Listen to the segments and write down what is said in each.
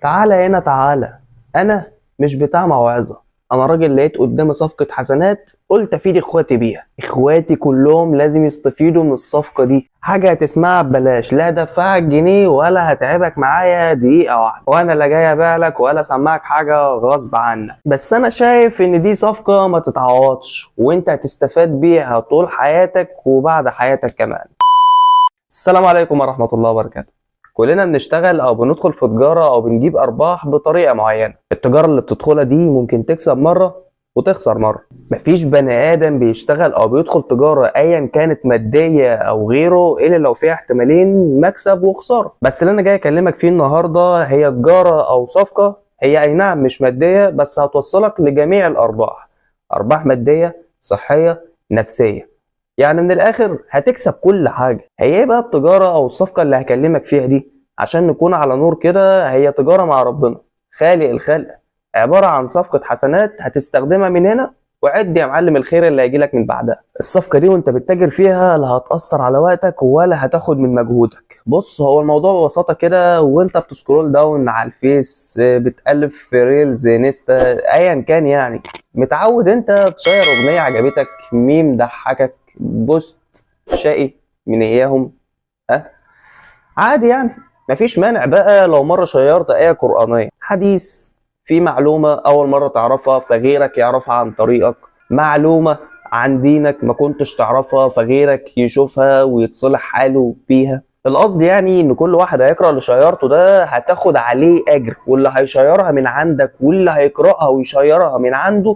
تعالى هنا تعالى. انا مش بتاع موعظه، انا راجل لقيت قدامي صفقه حسنات قلت افيد اخواتي بيها. اخواتي كلهم لازم يستفيدوا من الصفقه دي. حاجه هتسمعها ببلاش، لا دفعك جنيه ولا هتعبك معايا دقيقه واحده، وانا لا جاي ابيع لك ولا اسمعك حاجه غصب عنك. بس انا شايف ان دي صفقه ما تتعوضش، وانت هتستفاد بيها طول حياتك وبعد حياتك كمان. السلام عليكم ورحمه الله وبركاته. كلنا بنشتغل او بندخل في تجارة او بنجيب ارباح بطريقة معينة. التجارة اللي بتدخلها دي ممكن تكسب مرة وتخسر مرة. مفيش بني ادم بيشتغل او بيدخل تجارة ايا كانت مادية او غيره الا لو فيها احتمالين مكسب وخسارة. بس اللي انا جاي اكلمك فيه النهاردة هي تجارة او صفقة، هي اي نعم مش مادية بس هتوصلك لجميع الارباح. ارباح مادية، صحية، نفسية. يعني من الاخر هتكسب كل حاجه. هي ايه بقى التجاره او الصفقه اللي هكلمك فيها دي؟ عشان نكون على نور كده، هي تجاره مع ربنا خالق الخلق. عباره عن صفقه حسنات هتستخدمها من هنا، وعد يا معلم الخير اللي هيجيلك من بعدها. الصفقه دي وانت بتتاجر فيها لا هتاثر على وقتك ولا هتاخد من مجهودك. بص، هو الموضوع ببساطه كده، وانت بتسكرول داون على الفيس، بتقلب في ريلز، انستا، ايا كان يعني، متعود انت تشير اغنيه عجبتك، ميم ضحكك، بوست شقي من اياهم، ها، عادي يعني. مفيش مانع بقى لو مره شيرت ايه قرانيه، حديث، في معلومه اول مره تعرفها فغيرك يعرفها عن طريقك، معلومه عن دينك ما كنتش تعرفها فغيرك يشوفها ويتصلح حاله بيها. القصد يعني ان كل واحد هيقرا اللي شيرته ده هتاخد عليه اجر، واللي هيشيرها من عندك واللي هيقراها ويشيرها من عنده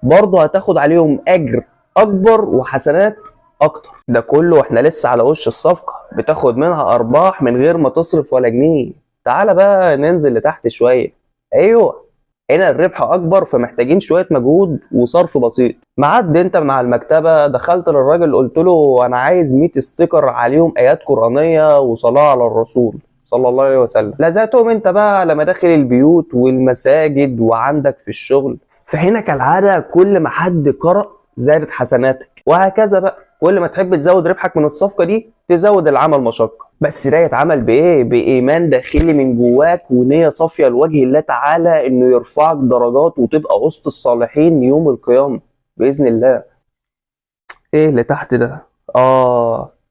برضه هتاخد عليهم اجر اكبر وحسنات اكتر. ده كله واحنا لسه على وش الصفقه، بتاخد منها ارباح من غير ما تصرف ولا جنيه. تعالى بقى ننزل لتحت شويه. ايوه، هنا الربح اكبر، فمحتاجين شويه مجهود وصرف بسيط. معد انت مع المكتبه، دخلت للراجل قلت له انا عايز 100 ستيكر عليهم ايات قرانيه وصلاه على الرسول صلى الله عليه وسلم. لزقتهم انت بقى على مداخل البيوت والمساجد وعندك في الشغل. فهنا كالعاده كل ما حد قرأ زادت حسناتك، وهكذا بقى. كل ما تحب تزود ربحك من الصفقه دي تزود العمل مشقه، بس ده يتعمل بايه؟ بايمان داخلي من جواك ونيه صافيه لوجه الله تعالى انه يرفعك درجات وتبقى وسط الصالحين يوم القيامه باذن الله. ايه اللي تحت ده؟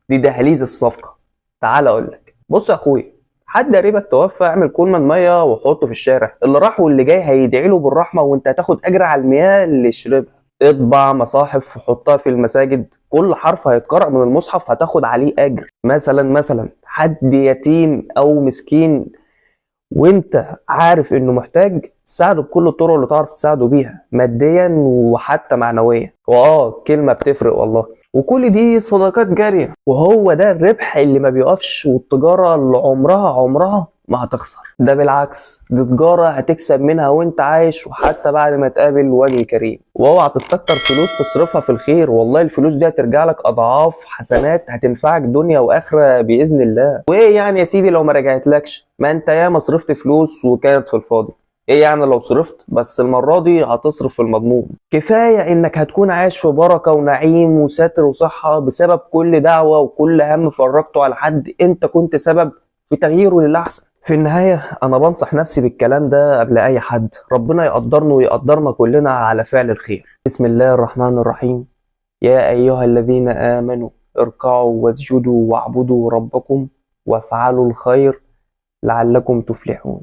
دي دهاليز الصفقه. تعال اقول لك. بص يا اخويا، حد قريبك توفى، اعمل كولمن ميه وحطه في الشارع، اللي راح واللي جاي هيدعي له بالرحمه وانت هتاخد اجر على المياه اللي شربها. اطبع مصاحف وحطها في المساجد، كل حرف هيتقرأ من المصحف هتاخد عليه اجر. مثلا حد يتيم او مسكين وانت عارف انه محتاج، ساعده بكل الطرق اللي تعرف تساعده بيها ماديا وحتى معنويا. كلمة بتفرق والله. وكل دي صدقات جارية، وهو ده الربح اللي ما بيقفش، والتجارة اللي عمرها ما هتخسر. ده بالعكس، دي تجارة هتكسب منها وانت عايش وحتى بعد ما تقابل وجه كريم. واوعى تستكتر فلوس تصرفها في الخير، والله الفلوس دي هترجع لك اضعاف حسنات هتنفعك دنيا واخرة باذن الله. وايه يعني يا سيدي لو ما رجعتلكش؟ ما انت ياما صرفت فلوس وكانت في الفاضي. ايه يعني لو صرفت؟ بس المرة دي هتصرف في المضمون. كفاية انك هتكون عايش في بركة ونعيم وستر وصحة بسبب كل دعوة وكل هم فرجته على حد انت كنت سبب في تغييره للأحسن. في النهاية أنا بنصح نفسي بالكلام ده قبل أي حد، ربنا يقدرنا ويقدرنا كلنا على فعل الخير. بسم الله الرحمن الرحيم. يا أيها الذين آمنوا اركعوا واسجدوا واعبدوا ربكم وافعلوا الخير لعلكم تفلحون.